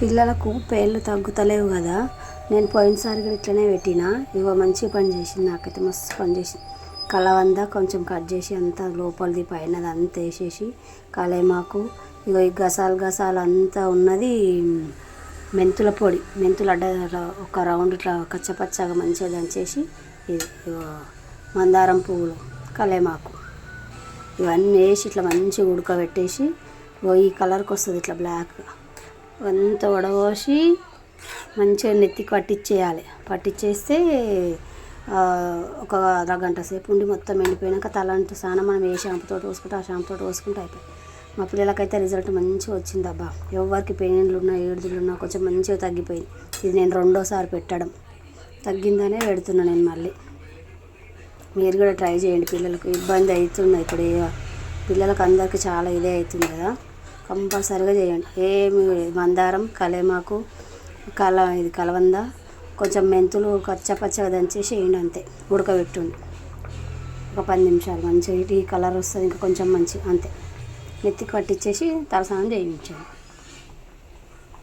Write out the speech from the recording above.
పిల్లలకు పేర్లు తగ్గుతలేవు కదా. నేను పోయినసారి కూడా ఇట్లనే పెట్టినా. ఇగో మంచిగా పని చేసింది, నాకైతే మస్తు పని చేసింది. కలవంద కొంచెం కట్ చేసి అంతా లోపలిది పైనది అంతా వేసేసి కలేమాకు, ఇగో ఈ గసాలు అంతా ఉన్నది మెంతుల పొడి, మెంతులు ఒక రౌండ్ ఇట్లా కచ్చపచ్చగా మంచిగా దంచేసి, ఇగో మందారం పువ్వులు, కలేమాకు ఇవన్నీ వేసి ఇట్లా మంచిగా ఉడకబెట్టేసి, ఈ కలర్కి వస్తుంది ఇట్లా బ్లాక్ అంతా వడపోసి మంచిగా నెత్తికి పట్టించేయాలి. పట్టించేస్తే ఒక అరగంట సేపు ఉండి మొత్తం ఎండిపోయాక తలంటు స్నానం మనం ఏ షాంపుతో పోసుకుంటే ఆ షాంపుతో పోసుకుంటే అయిపోయి. మా పిల్లలకైతే రిజల్ట్ మంచిగా వచ్చింది అబ్బా. ఎవరికి పెయిన్లు ఉన్నా ఏడుదులు ఉన్నా కొంచెం మంచిగా తగ్గిపోయింది. ఇది నేను రెండోసారి పెట్టడం తగ్గిందనే పెడుతున్నా నేను మళ్ళీ. మీరు కూడా ట్రై చేయండి. పిల్లలకు ఇబ్బంది అవుతుంది ఇప్పుడు, పిల్లలకు అందరికీ చాలా ఇదే అవుతుంది కదా. కంపల్సరీగా చేయండి. ఏమి మందారం, కలేమాకు, ఇది కలవంద, కొంచెం మెంతులు కచ్చపచ్చగా దంచేసి వేయండి అంతే. ఉడకబెట్టుండి ఒక 10 నిమిషాలు మంచిగా ఈ కలర్ వస్తుంది. ఇంకా కొంచెం మంచి అంతే. నెత్తికి పట్టించేసి తలస్నానం చేయించండి.